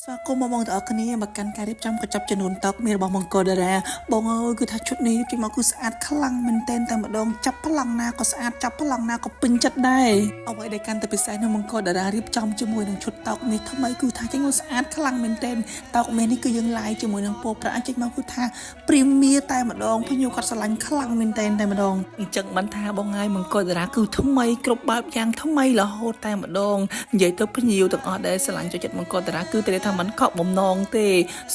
ស្វាគមន៍បងប្អូនទាំងអស់គ្នាមកកាន់ការរៀបចំកញ្ចប់ចំនួនតុមានរបស់មង្គលតារាបងអើយគឺថាឈុតនេះចេញមកគឺស្អាតខ្លាំងមែនទែនតែម្ដងចាប់ប្លង់ណាក៏ស្អាតចាប់ប្លង់ណាក៏ពេញចិត្តដែរអ្វីដែលកាន់តែពិសេសនៅមង្គលតារារៀបចំជាមួយនឹងឈុតតុនេះថ្មីគឺថាចេញមកស្អាតខ្លាំងមែនទែនតុមេនេះគឺយើងឡាយជាមួយនឹងពណ៌ប្រាក់ចេញមកគឺថាព្រីមៀតែម្ដងភ្ញៀវគាត់ស្រឡាញ់ខ្លាំងមែនទែនតែម្ដងអញ្ចឹងបានថាបងហើយមង្គលតារាគឺថ្មីគ្រប់បែបយ៉ាងថ្មីរហូតតែម្ដងនិយាយទៅភ្ញៀវទាំងអស់ដែលស្រឡាញ់ចូលចិត្តមង្គលតារាគឺតែថាមិនខកបំណងទេ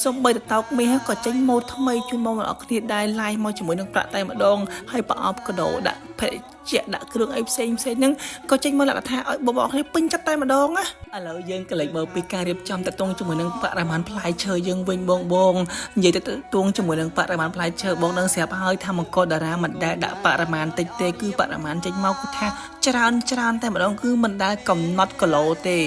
សូម្បីតែតោកមាសក៏ចេញម៉ូដថ្មីជូនមកបងប្អូនគ្នាដែរឡាយមកជាមួយនឹងប្រាក់តែម្ដងហើយប្រអប់កដោដាក់ភេទជាដាក់គ្រឿងអីផ្សេងហ្នឹងក៏ចេញមកលក្ខណៈឲ្យបងប្អូនគ្នាពេញចិត្តតែម្ដងណាឥឡូវយើងក៏លេចមើលពីការរៀបចំតទងជាមួយនឹងបរិមាណផ្លែឈើយើងវិញបងនិយាយទៅតទងជាមួយនឹងបរិមាណផ្លែឈើបងនឹងស្រាប់ហើយថាមង្គលតារាមិនដែលដាក់បរិមាណតិចទេគឺបរិមាណចេញមកគឺថាច្រើនតែម្ដងគឺមិនដែលកំណត់គីឡូទេ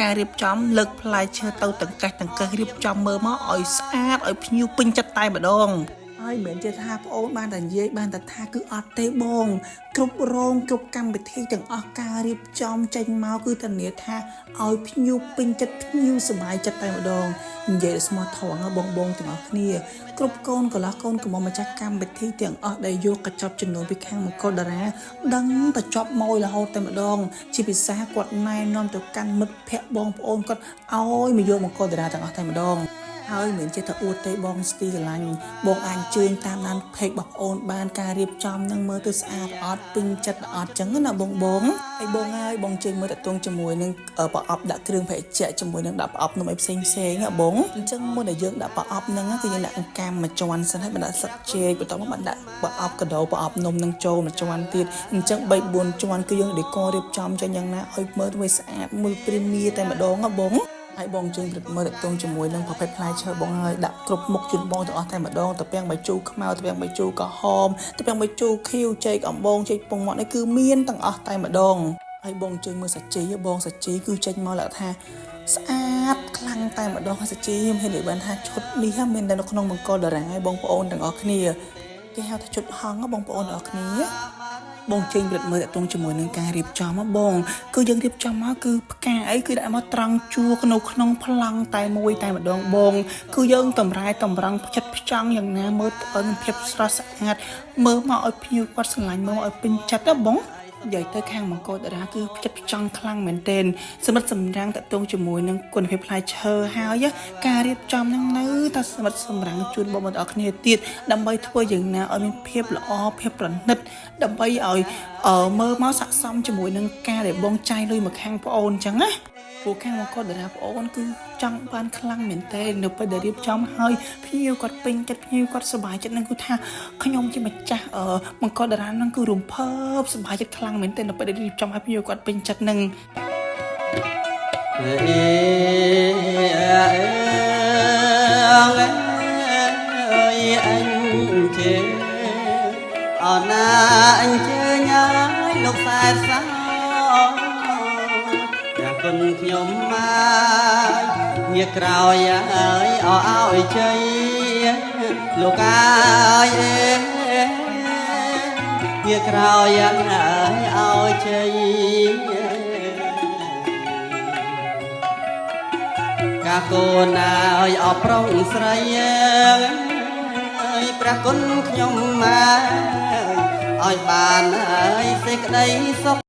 ការរៀបចំលើកផ្លែឈើទៅទាំងកេះរៀបចំមើលមកឲ្យស្អាតឲ្យភ្ញៀវពេញចិត្តតែម្ដងហើយមិនជាថាប្អូនបានតែនិយាយបានតែថាគឺអត់ទេបងគ្រប់រោងគ្រប់កម្មវិធីទាំងអស់ការរៀបចំចេញមកគឺធានាថាឲ្យភ្ញៀវពេញចិត្តភ្ញៀវសប្បាយចិត្តតែម្ដងនិយាយស្មោះត្រង់បងទាំងអស់គ្នាគ្រប់កូនកន្លះកូនកំមុំម្ចាស់កម្មវិធីទាំងអស់ដែលយកកញ្ចប់ចំនួនពីខាងមង្គលតារាដឹងតែចប់ម៉ួយរហូតតែម្ដងជាពិសេសគាត់ណែនាំទៅកាន់មិត្តភ័ក្តិបងប្អូនគាត់ឲ្យមកយកមង្គលតារាទាំងអស់តែម្ដងហើយមិនចេះតែអួតទេបងស្ទីស្រឡាញ់បងអាចជឿតាមដានเพจរបស់បងអូនបានការរៀបចំនឹងមើលទៅស្អាតអត់ពេញចិត្តអត់ចឹងណាបងហើយបងហើយបងជិះមើលតទងជាមួយនឹងប្រអប់ដាក់គ្រឿងភេសជ្ជៈជាមួយនឹងដាក់ប្រអប់នំអីផ្សេងហ៎បងអញ្ចឹងមុនដែលយើងដាក់ប្រអប់ហ្នឹងគឺយើងដាក់អង្កាមមួយជាន់សិនហើយបានដាក់ស្លឹកចេកបន្ទាប់មកបានដាក់ប្រអប់កដោប្រអប់នំនឹងចូលមួយជាន់ទៀតអញ្ចឹង3 4ជាន់គឺយើងដេករៀបចំចឹងយ៉ាងណាឲ្យមើលទៅស្អាតមើលព្រីមៀតែម្ដងហ៎បងហើយបងជើងព្រឹកមើលតទងជាមួយនឹងប្រភេទផ្លែឈើបងហើយដាក់គ្រប់មុខជូនបងទាំងអស់តែម្ដងតាពាំងបាយជូរខ្មៅតាពាំងបាយជូរក្រហមតាពាំងបាយជូរខៀវចេកអំបងចេកពងមាត់នេះគឺមានទាំងអស់តែម្ដងហើយបងជើងមើលសាជីបងសាជីគឺចេញមកលក្ខថាស្អាតខ្លាំងតែម្ដងសាជីខ្ញុំហ៊ាននិយាយបានថាឈុតនេះមាននៅក្នុងមង្គលតារាហើយបងប្អូនទាំងអស់គ្នាគេហៅថាឈុតហងបងប្អូនទាំងអស់គ្នាបងចេញព្រឹកមើលតទងជាមួយនឹងការរៀបចំបងគឺយើងរៀបចំមកគឺផ្កាអីគឺដាក់មកត្រង់ជួរក្នុងប្លង់តែមួយតែម្ដងបងគឺយើងតម្រែតម្រង់ផ្ចិតផ្ចង់យ៉ាងណាមើលទៅមានភាពស្រស់ស្អាតមើលមកឲ្យភ្ញៀវគាត់ស្រឡាញ់មើលមកឲ្យពេញចិត្តណាបងនិយាយទៅខាងមង្គលតារាគឺផ្ចិតផ្ចង់ខ្លាំងមែនទែនសម្រាប់សម្រាំងតទងជាមួយនឹងគុណភាពផ្លែឈើហើយការរៀបចំហ្នឹងនៅតែសម្រាប់សម្រាំងជូនបងប្អូនអរគ្នាទៀតដើម្បីធ្វើយ៉ាងណាឲ្យមានភាពល្អភាពប្រណិតដើម្បីឲ្យមើលមកស័ក្តិសមជាមួយនឹងការដែលបងចាយលុយមកខាងប្អូនអញ្ចឹងណាពួកខាងមង្គលតារាប្អូនគឺចង់បានខ្លាំងមែនទែននៅពេលដែលរៀបចំហើយភ្ញៀវគាត់ពេញចិត្តភ្ញៀវគាត់សប្បាយចិត្តនឹងគឺថាខ្ញុំជាម្ចាស់មង្គលតារានឹងគឺរំភើបសប្បាយចិត្តខ្លាំងមែនទែននៅពេលដែលរៀបចំឲ្យភ្ញៀវគាត់ពេញចិត្តនឹងអណាអញ្ជើញឲ្យលោកខ្សែសោយ៉ាងគុណខ្ញុំមកញាក្រោយឲ្យជ័យលោកអាយញាក្រោយឲ្យជ័យកាកូនឲ្យអបប្រុងស្រីព្រះគុណខ្ញុំមកឲ្យបានហើយសេចក្តីសុខ